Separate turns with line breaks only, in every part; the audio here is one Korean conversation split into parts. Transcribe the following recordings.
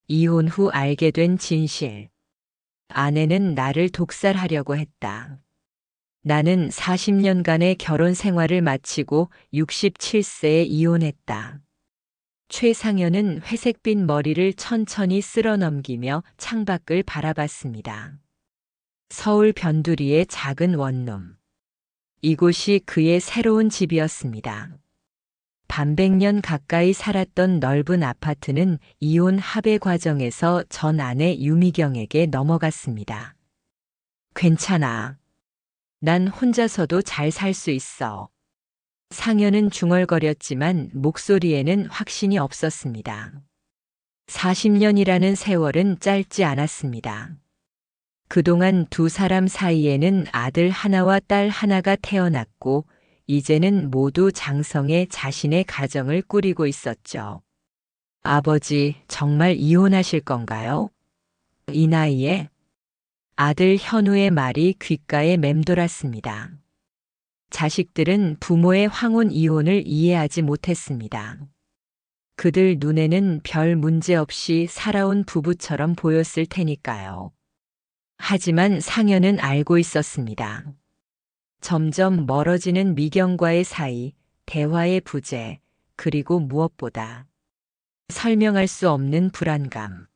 이혼 후 알게 된 진실. 아내는 나를 독살하려고 했다. 나는 40년간의 결혼 생활을 마치고 67세에 이혼했다. 최상현은 회색빛 머리를 천천히 쓸어 넘기며 창밖을 바라봤습니다. 서울 변두리의 작은 원룸. 이곳이 그의 새로운 집이었습니다. 반백년 가까이 살았던 넓은 아파트는 이혼 합의 과정에서 전 아내 유미경에게 넘어갔습니다. 괜찮아. 난 혼자서도 잘 살 수 있어. 상현은 중얼거렸지만 목소리에는 확신이 없었습니다. 40년이라는 세월은 짧지 않았습니다. 그동안 두 사람 사이에는 아들 하나와 딸 하나가 태어났고 이제는 모두 장성해 자신의 가정을 꾸리고 있었죠. 아버지, 정말 이혼하실 건가요? 이 나이에? 아들 현우의 말이 귓가에 맴돌았습니다. 자식들은 부모의 황혼 이혼을 이해하지 못했습니다. 그들 눈에는 별 문제 없이 살아온 부부처럼 보였을 테니까요. 하지만 상현은 알고 있었습니다. 점점 멀어지는 미경과의 사이, 대화의 부재, 그리고 무엇보다 설명할 수 없는 불안감.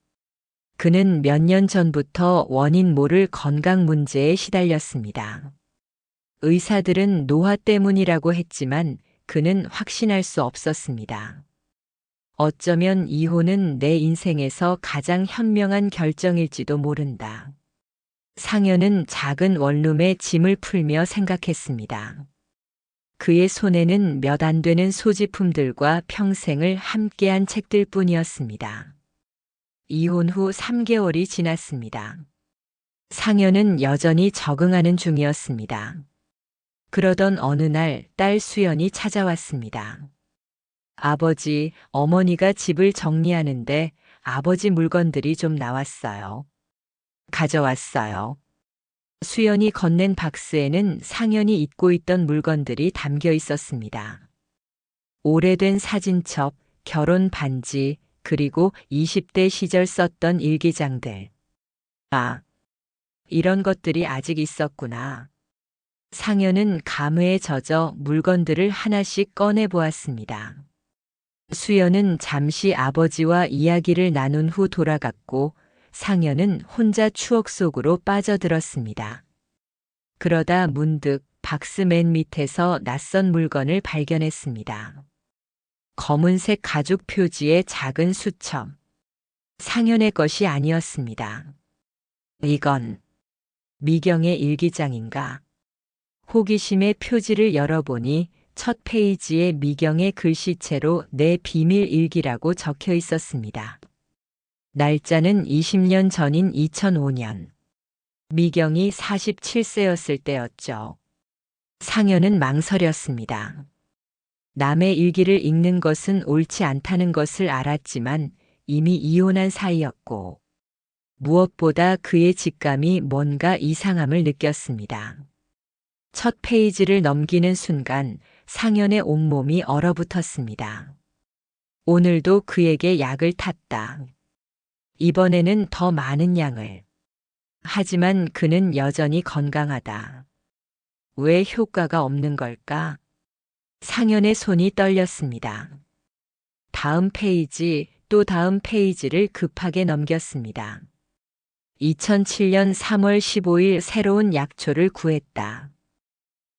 그는 몇 년 전부터 원인 모를 건강 문제에 시달렸습니다. 의사들은 노화 때문이라고 했지만 그는 확신할 수 없었습니다. 어쩌면 이혼은 내 인생에서 가장 현명한 결정일지도 모른다. 상현은 작은 원룸에 짐을 풀며 생각했습니다. 그의 손에는 몇 안 되는 소지품들과 평생을 함께한 책들 뿐이었습니다. 이혼 후 3개월이 지났습니다. 상현은 여전히 적응하는 중이었습니다. 그러던 어느 날 딸 수연이 찾아왔습니다. 아버지, 어머니가 집을 정리하는데 아버지 물건들이 좀 나왔어요. 가져왔어요. 수연이 건넨 박스에는 상현이 입고 있던 물건들이 담겨 있었습니다. 오래된 사진첩, 결혼 반지, 그리고 20대 시절 썼던 일기장들. 아, 이런 것들이 아직 있었구나. 상현은 감회에 젖어 물건들을 하나씩 꺼내 보았습니다. 수연은 잠시 아버지와 이야기를 나눈 후 돌아갔고 상현은 혼자 추억 속으로 빠져들었습니다. 그러다 문득 박스 맨 밑에서 낯선 물건을 발견했습니다. 검은색 가죽 표지의 작은 수첩. 상현의 것이 아니었습니다. 이건 미경의 일기장인가? 호기심에 표지를 열어보니 첫 페이지에 미경의 글씨체로 내 비밀 일기라고 적혀 있었습니다. 날짜는 20년 전인 2005년. 미경이 47세였을 때였죠. 상현은 망설였습니다. 남의 일기를 읽는 것은 옳지 않다는 것을 알았지만 이미 이혼한 사이였고 무엇보다 그의 직감이 뭔가 이상함을 느꼈습니다. 첫 페이지를 넘기는 순간 상현의 온몸이 얼어붙었습니다. 오늘도 그에게 약을 탔다. 이번에는 더 많은 양을. 하지만 그는 여전히 건강하다. 왜 효과가 없는 걸까? 상현의 손이 떨렸습니다. 다음 페이지, 또 다음 페이지를 급하게 넘겼습니다. 2007년 3월 15일 새로운 약초를 구했다.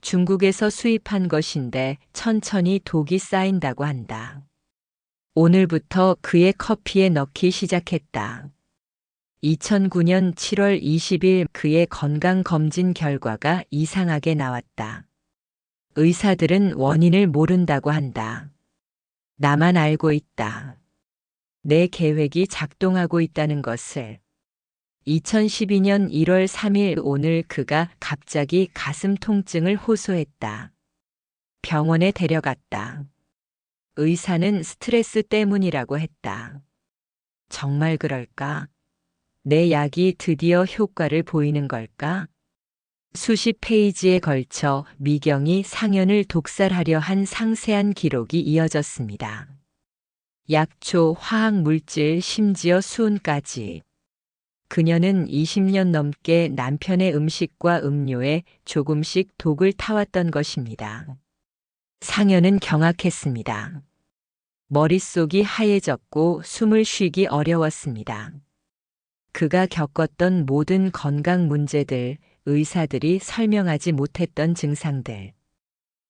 중국에서 수입한 것인데 천천히 독이 쌓인다고 한다. 오늘부터 그의 커피에 넣기 시작했다. 2009년 7월 20일 그의 건강검진 결과가 이상하게 나왔다. 의사들은 원인을 모른다고 한다. 나만 알고 있다. 내 계획이 작동하고 있다는 것을. 2012년 1월 3일 오늘 그가 갑자기 가슴 통증을 호소했다. 병원에 데려갔다. 의사는 스트레스 때문이라고 했다. 정말 그럴까? 내 약이 드디어 효과를 보이는 걸까? 수십 페이지에 걸쳐 미경이 상현을 독살하려 한 상세한 기록이 이어졌습니다. 약초, 화학물질, 심지어 수은까지. 그녀는 20년 넘게 남편의 음식과 음료에 조금씩 독을 타왔던 것입니다. 상현은 경악했습니다. 머릿속이 하얘졌고 숨을 쉬기 어려웠습니다. 그가 겪었던 모든 건강 문제들, 의사들이 설명하지 못했던 증상들,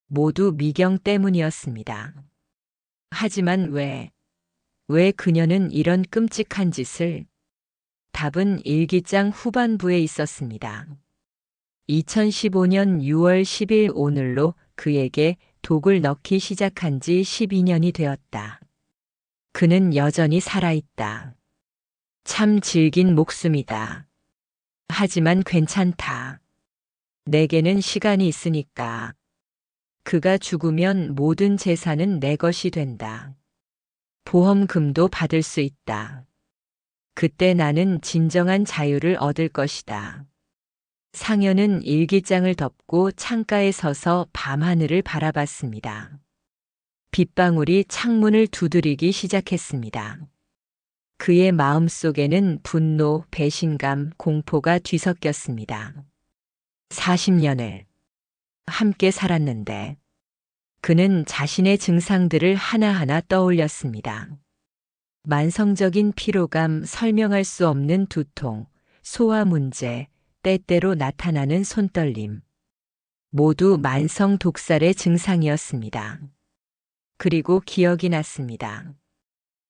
모두 미경 때문이었습니다. 하지만 왜 그녀는 이런 끔찍한 짓을? 답은 일기장 후반부에 있었습니다. 2015년 6월 10일 오늘로 그에게 독을 넣기 시작한 지 12년이 되었다. 그는 여전히 살아있다. 참 질긴 목숨이다. 하지만 괜찮다. 내게는 시간이 있으니까. 그가 죽으면 모든 재산은 내 것이 된다. 보험금도 받을 수 있다. 그때 나는 진정한 자유를 얻을 것이다. 상현은 일기장을 덮고 창가에 서서 밤하늘을 바라봤습니다. 빗방울이 창문을 두드리기 시작했습니다. 그의 마음속에는 분노, 배신감, 공포가 뒤섞였습니다. 40년을 함께 살았는데 그는 자신의 증상들을 하나하나 떠올렸습니다. 만성적인 피로감, 설명할 수 없는 두통, 소화 문제, 때때로 나타나는 손떨림. 모두 만성 독살의 증상이었습니다. 그리고 기억이 났습니다.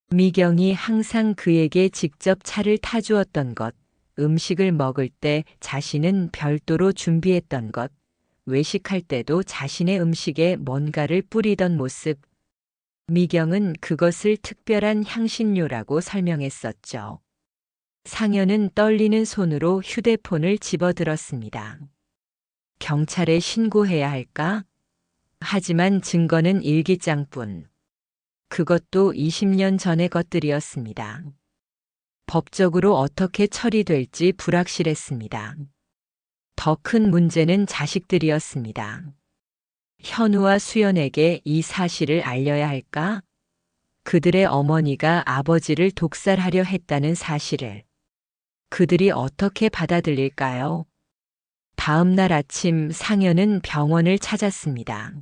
미경이 항상 그에게 직접 차를 타주었던 것, 음식을 먹을 때 자신은 별도로 준비했던 것, 외식할 때도 자신의 음식에 뭔가를 뿌리던 모습. 미경은 그것을 특별한 향신료라고 설명했었죠. 상현은 떨리는 손으로 휴대폰을 집어들었습니다. 경찰에 신고해야 할까? 하지만 증거는 일기장뿐. 그것도 20년 전의 것들이었습니다. 법적으로 어떻게 처리될지 불확실했습니다. 더 큰 문제는 자식들이었습니다. 현우와 수연에게 이 사실을 알려야 할까? 그들의 어머니가 아버지를 독살하려 했다는 사실을 그들이 어떻게 받아들일까요? 다음 날 아침 상현은 병원을 찾았습니다.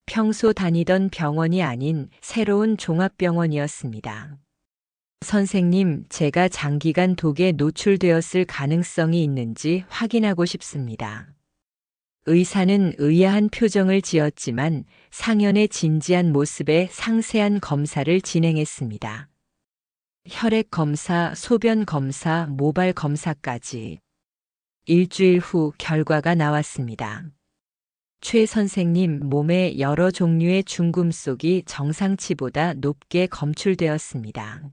평소 다니던 병원이 아닌 새로운 종합병원이었습니다. 선생님, 제가 장기간 독에 노출되었을 가능성이 있는지 확인하고 싶습니다. 의사는 의아한 표정을 지었지만 상현의 진지한 모습에 상세한 검사를 진행했습니다. 혈액 검사, 소변 검사, 모발 검사까지. 일주일 후 결과가 나왔습니다. 최 선생님 몸에 여러 종류의 중금속이 정상치보다 높게 검출되었습니다.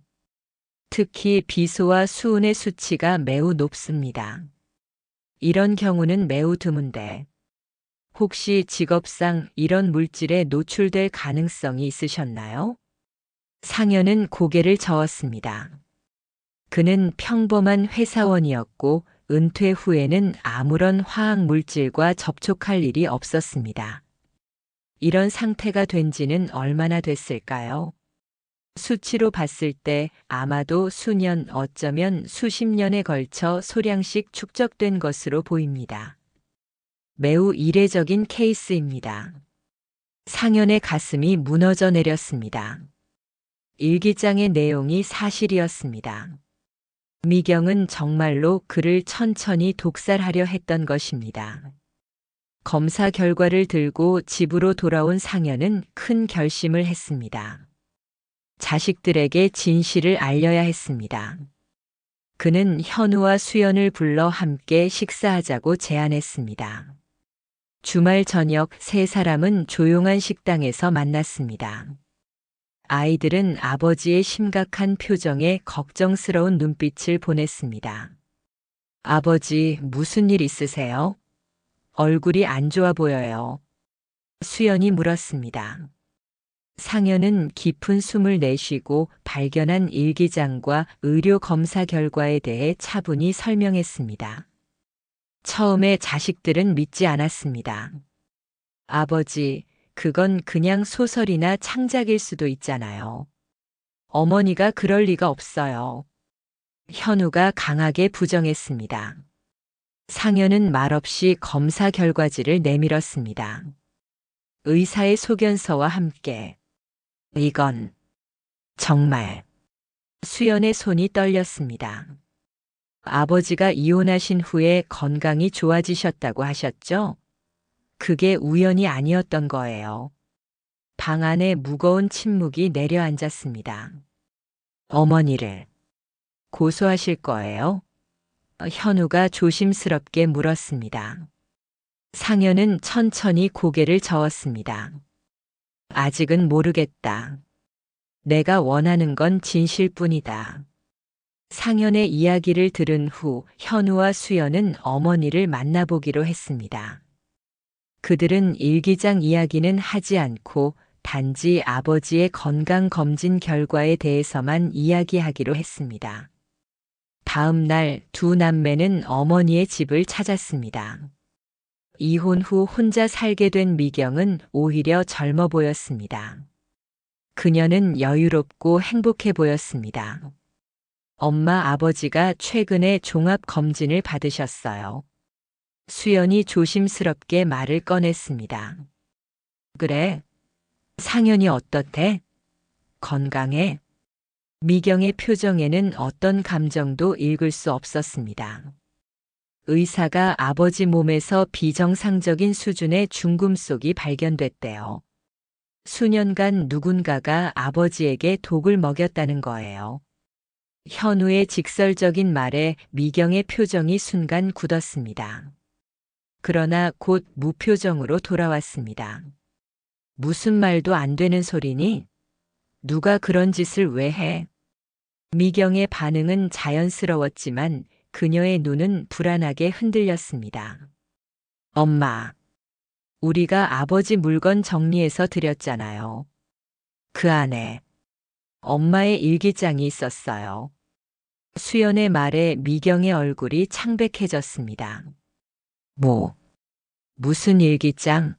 특히 비소와 수은의 수치가 매우 높습니다. 이런 경우는 매우 드문데 혹시 직업상 이런 물질에 노출될 가능성이 있으셨나요? 상현은 고개를 저었습니다. 그는 평범한 회사원이었고 은퇴 후에는 아무런 화학 물질과 접촉할 일이 없었습니다. 이런 상태가 된 지는 얼마나 됐을까요? 수치로 봤을 때 아마도 수년, 어쩌면 수십 년에 걸쳐 소량씩 축적된 것으로 보입니다. 매우 이례적인 케이스입니다. 상현의 가슴이 무너져 내렸습니다. 일기장의 내용이 사실이었습니다. 미경은 정말로 그를 천천히 독살하려 했던 것입니다. 검사 결과를 들고 집으로 돌아온 상현은 큰 결심을 했습니다. 자식들에게 진실을 알려야 했습니다. 그는 현우와 수연을 불러 함께 식사하자고 제안했습니다. 주말 저녁 세 사람은 조용한 식당에서 만났습니다. 아이들은 아버지의 심각한 표정에 걱정스러운 눈빛을 보냈습니다. 아버지, 무슨 일 있으세요? 얼굴이 안 좋아 보여요. 수연이 물었습니다. 상현은 깊은 숨을 내쉬고 발견한 일기장과 의료 검사 결과에 대해 차분히 설명했습니다. 처음에 자식들은 믿지 않았습니다. 아버지, 그건 그냥 소설이나 창작일 수도 있잖아요. 어머니가 그럴 리가 없어요. 현우가 강하게 부정했습니다. 상현은 말없이 검사 결과지를 내밀었습니다. 의사의 소견서와 함께. 이건 정말. 수연의 손이 떨렸습니다. 아버지가 이혼하신 후에 건강이 좋아지셨다고 하셨죠? 그게 우연이 아니었던 거예요. 방 안에 무거운 침묵이 내려앉았습니다. 어머니를 고소하실 거예요? 현우가 조심스럽게 물었습니다. 상현은 천천히 고개를 저었습니다. 아직은 모르겠다. 내가 원하는 건 진실뿐이다. 상현의 이야기를 들은 후 현우와 수연은 어머니를 만나보기로 했습니다. 그들은 일기장 이야기는 하지 않고 단지 아버지의 건강검진 결과에 대해서만 이야기하기로 했습니다. 다음 날 두 남매는 어머니의 집을 찾았습니다. 이혼 후 혼자 살게 된 미경은 오히려 젊어 보였습니다. 그녀는 여유롭고 행복해 보였습니다. 엄마 아버지가 최근에 종합검진을 받으셨어요. 수연이 조심스럽게 말을 꺼냈습니다. 그래? 상현이 어떻대? 건강해? 미경의 표정에는 어떤 감정도 읽을 수 없었습니다. 의사가 아버지 몸에서 비정상적인 수준의 중금속이 발견됐대요. 수년간 누군가가 아버지에게 독을 먹였다는 거예요. 현우의 직설적인 말에 미경의 표정이 순간 굳었습니다. 그러나 곧 무표정으로 돌아왔습니다. 무슨 말도 안 되는 소리니? 누가 그런 짓을 왜 해? 미경의 반응은 자연스러웠지만 그녀의 눈은 불안하게 흔들렸습니다. 엄마, 우리가 아버지 물건 정리해서 드렸잖아요. 그 안에 엄마의 일기장이 있었어요. 수연의 말에 미경의 얼굴이 창백해졌습니다. 무슨 일기장?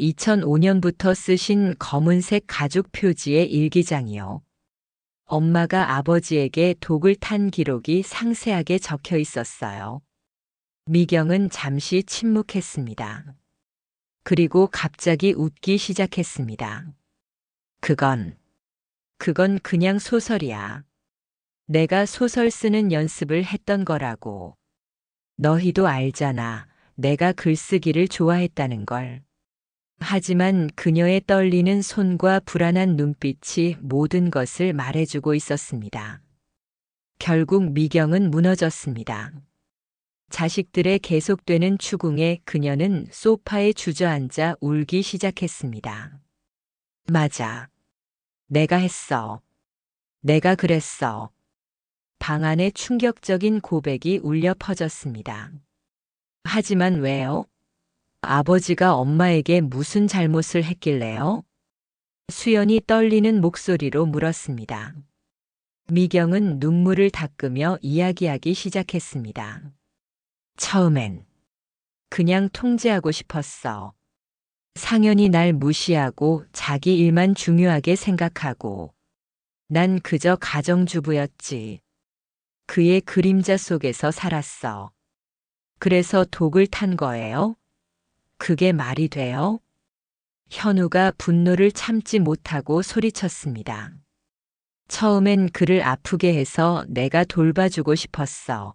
2005년부터 쓰신 검은색 가죽 표지의 일기장이요. 엄마가 아버지에게 독을 탄 기록이 상세하게 적혀 있었어요. 미경은 잠시 침묵했습니다. 그리고 갑자기 웃기 시작했습니다. 그건 그냥 소설이야. 내가 소설 쓰는 연습을 했던 거라고. 너희도 알잖아. 내가 글쓰기를 좋아했다는 걸. 하지만 그녀의 떨리는 손과 불안한 눈빛이 모든 것을 말해주고 있었습니다. 결국 미경은 무너졌습니다. 자식들의 계속되는 추궁에 그녀는 소파에 주저앉아 울기 시작했습니다. 맞아. 내가 했어. 내가 그랬어. 방 안에 충격적인 고백이 울려 퍼졌습니다. 하지만 왜요? 아버지가 엄마에게 무슨 잘못을 했길래요? 수연이 떨리는 목소리로 물었습니다. 미경은 눈물을 닦으며 이야기하기 시작했습니다. 처음엔 그냥 통제하고 싶었어. 상현이 날 무시하고 자기 일만 중요하게 생각하고 난 그저 가정주부였지. 그의 그림자 속에서 살았어. 그래서 독을 탄 거예요? 그게 말이 돼요? 현우가 분노를 참지 못하고 소리쳤습니다. 처음엔 그를 아프게 해서 내가 돌봐주고 싶었어.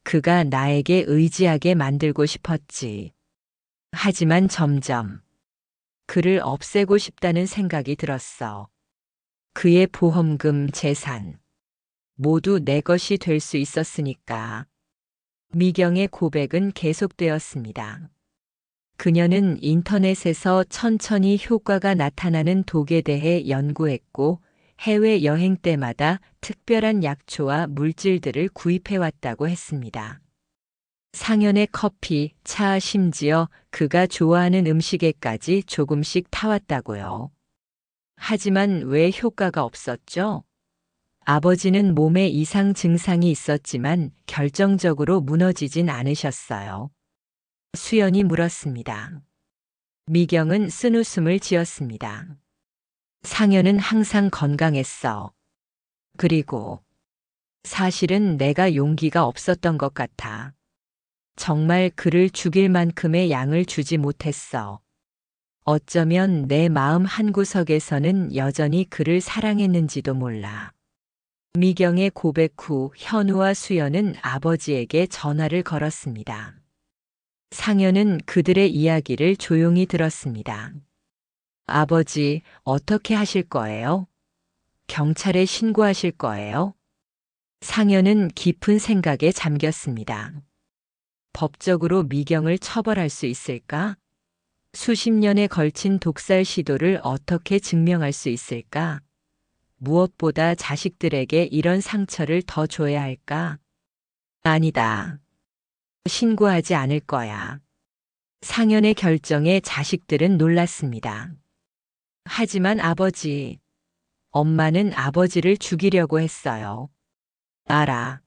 그가 나에게 의지하게 만들고 싶었지. 하지만 점점 그를 없애고 싶다는 생각이 들었어. 그의 보험금, 재산 모두 내 것이 될 수 있었으니까. 미경의 고백은 계속되었습니다. 그녀는 인터넷에서 천천히 효과가 나타나는 독에 대해 연구했고 해외 여행 때마다 특별한 약초와 물질들을 구입해왔다고 했습니다. 상현의 커피, 차, 심지어 그가 좋아하는 음식에까지 조금씩 타왔다고요. 하지만 왜 효과가 없었죠? 아버지는 몸에 이상 증상이 있었지만 결정적으로 무너지진 않으셨어요. 수연이 물었습니다. 미경은 쓴웃음을 지었습니다. 상현은 항상 건강했어. 그리고 사실은 내가 용기가 없었던 것 같아. 정말 그를 죽일 만큼의 양을 주지 못했어. 어쩌면 내 마음 한구석에서는 여전히 그를 사랑했는지도 몰라. 미경의 고백 후 현우와 수연은 아버지에게 전화를 걸었습니다. 상현은 그들의 이야기를 조용히 들었습니다. 아버지, 어떻게 하실 거예요? 경찰에 신고하실 거예요? 상현은 깊은 생각에 잠겼습니다. 법적으로 미경을 처벌할 수 있을까? 수십 년에 걸친 독살 시도를 어떻게 증명할 수 있을까? 무엇보다 자식들에게 이런 상처를 더 줘야 할까? 아니다. 신고하지 않을 거야. 상현의 결정에 자식들은 놀랐습니다. 하지만 아버지, 엄마는 아버지를 죽이려고 했어요. 알아.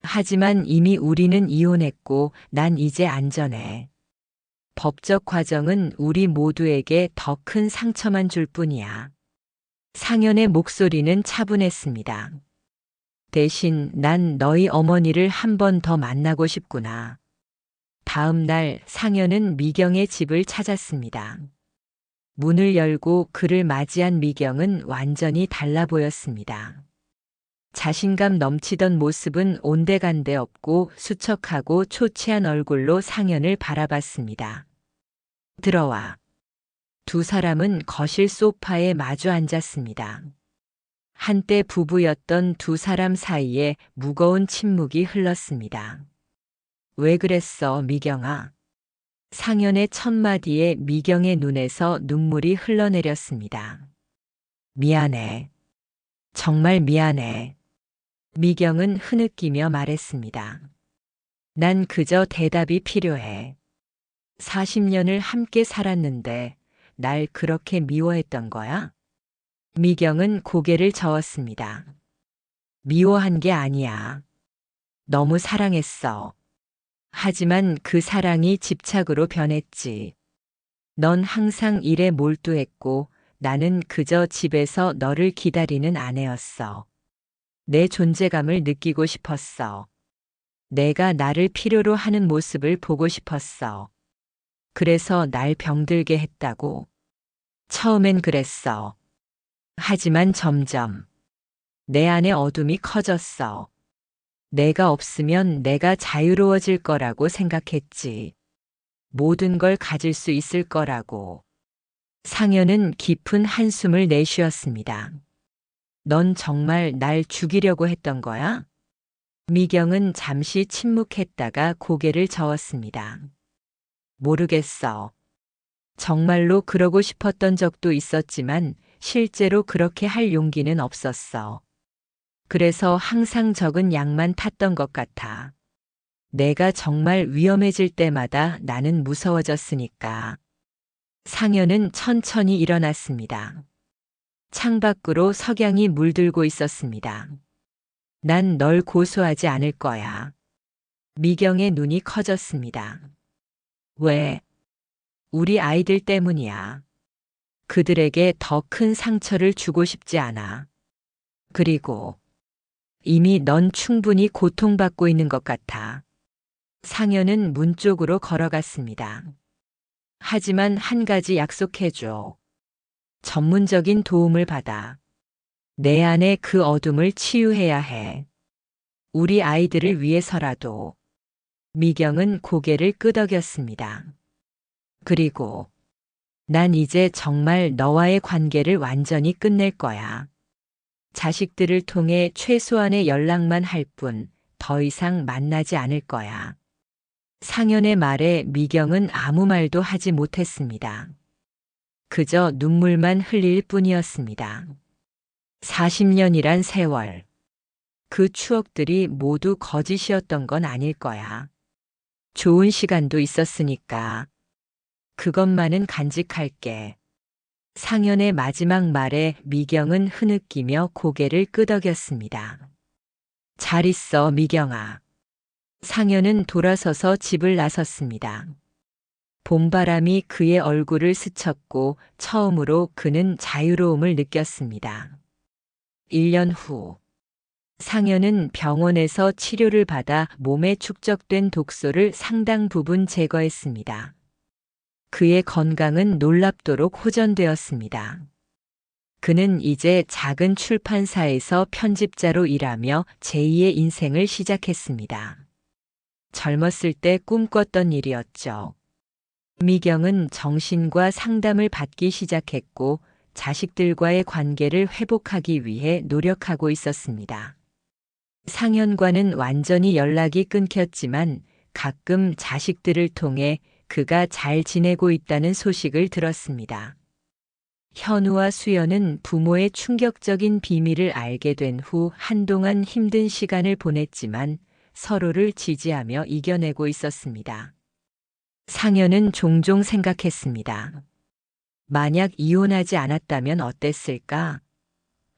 하지만 이미 우리는 이혼했고 난 이제 안전해. 법적 과정은 우리 모두에게 더 큰 상처만 줄 뿐이야. 상현의 목소리는 차분했습니다. 대신 난 너희 어머니를 한 번 더 만나고 싶구나. 다음 날 상현은 미경의 집을 찾았습니다. 문을 열고 그를 맞이한 미경은 완전히 달라 보였습니다. 자신감 넘치던 모습은 온데간데 없고 수척하고 초췌한 얼굴로 상현을 바라봤습니다. 들어와. 두 사람은 거실 소파에 마주 앉았습니다. 한때 부부였던 두 사람 사이에 무거운 침묵이 흘렀습니다. 왜 그랬어, 미경아? 상현의 첫 마디에 미경의 눈에서 눈물이 흘러내렸습니다. 미안해. 정말 미안해. 미경은 흐느끼며 말했습니다. 난 그저 대답이 필요해. 40년을 함께 살았는데 날 그렇게 미워했던 거야? 미경은 고개를 저었습니다. 미워한 게 아니야. 너무 사랑했어. 하지만 그 사랑이 집착으로 변했지. 넌 항상 일에 몰두했고 나는 그저 집에서 너를 기다리는 아내였어. 내 존재감을 느끼고 싶었어. 내가 나를 필요로 하는 모습을 보고 싶었어. 그래서 날 병들게 했다고. 처음엔 그랬어. 하지만 점점 내 안에 어둠이 커졌어. 내가 없으면 내가 자유로워질 거라고 생각했지. 모든 걸 가질 수 있을 거라고. 상현은 깊은 한숨을 내쉬었습니다. 넌 정말 날 죽이려고 했던 거야? 미경은 잠시 침묵했다가 고개를 저었습니다. 모르겠어. 정말로 그러고 싶었던 적도 있었지만 실제로 그렇게 할 용기는 없었어. 그래서 항상 적은 약만 탔던 것 같아. 내가 정말 위험해질 때마다 나는 무서워졌으니까. 상현은 천천히 일어났습니다. 창밖으로 석양이 물들고 있었습니다. 난 널 고소하지 않을 거야. 미경의 눈이 커졌습니다. 왜? 우리 아이들 때문이야. 그들에게 더 큰 상처를 주고 싶지 않아. 그리고 이미 넌 충분히 고통받고 있는 것 같아. 상현은 문 쪽으로 걸어갔습니다. 하지만 한 가지 약속해줘. 전문적인 도움을 받아. 내 안에 그 어둠을 치유해야 해. 우리 아이들을 위해서라도. 미경은 고개를 끄덕였습니다. 그리고 난 이제 정말 너와의 관계를 완전히 끝낼 거야. 자식들을 통해 최소한의 연락만 할 뿐 더 이상 만나지 않을 거야. 상현의 말에 미경은 아무 말도 하지 못했습니다. 그저 눈물만 흘릴 뿐이었습니다. 40년이란 세월. 그 추억들이 모두 거짓이었던 건 아닐 거야. 좋은 시간도 있었으니까. 그것만은 간직할게. 상현의 마지막 말에 미경은 흐느끼며 고개를 끄덕였습니다. 잘 있어, 미경아. 상현은 돌아서서 집을 나섰습니다. 봄바람이 그의 얼굴을 스쳤고 처음으로 그는 자유로움을 느꼈습니다. 1년 후, 상현은 병원에서 치료를 받아 몸에 축적된 독소를 상당 부분 제거했습니다. 그의 건강은 놀랍도록 호전되었습니다. 그는 이제 작은 출판사에서 편집자로 일하며 제2의 인생을 시작했습니다. 젊었을 때 꿈꿨던 일이었죠. 미경은 정신과 상담을 받기 시작했고 자식들과의 관계를 회복하기 위해 노력하고 있었습니다. 상현과는 완전히 연락이 끊겼지만 가끔 자식들을 통해 그가 잘 지내고 있다는 소식을 들었습니다. 현우와 수연은 부모의 충격적인 비밀을 알게 된 후 한동안 힘든 시간을 보냈지만 서로를 지지하며 이겨내고 있었습니다. 상현은 종종 생각했습니다. 만약 이혼하지 않았다면 어땠을까?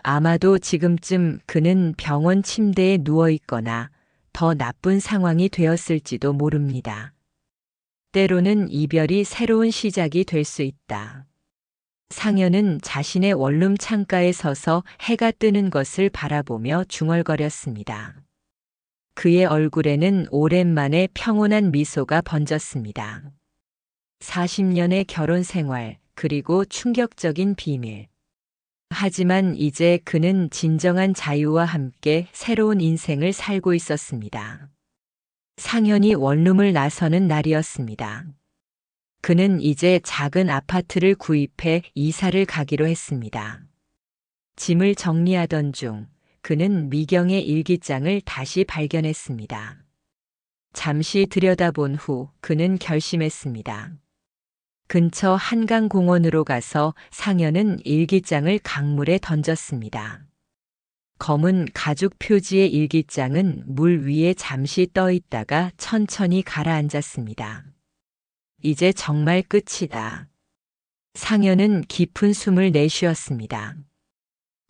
아마도 지금쯤 그는 병원 침대에 누워 있거나 더 나쁜 상황이 되었을지도 모릅니다. 때로는 이별이 새로운 시작이 될 수 있다. 상현은 자신의 원룸 창가에 서서 해가 뜨는 것을 바라보며 중얼거렸습니다. 그의 얼굴에는 오랜만에 평온한 미소가 번졌습니다. 40년의 결혼 생활, 그리고 충격적인 비밀. 하지만 이제 그는 진정한 자유와 함께 새로운 인생을 살고 있었습니다. 상현이 원룸을 나서는 날이었습니다. 그는 이제 작은 아파트를 구입해 이사를 가기로 했습니다. 짐을 정리하던 중 그는 미경의 일기장을 다시 발견했습니다. 잠시 들여다본 후 그는 결심했습니다. 근처 한강공원으로 가서 상현은 일기장을 강물에 던졌습니다. 검은 가죽 표지의 일기장은 물 위에 잠시 떠 있다가 천천히 가라앉았습니다. 이제 정말 끝이다. 상현은 깊은 숨을 내쉬었습니다.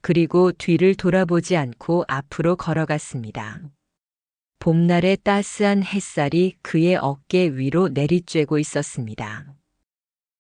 그리고 뒤를 돌아보지 않고 앞으로 걸어갔습니다. 봄날의 따스한 햇살이 그의 어깨 위로 내리쬐고 있었습니다.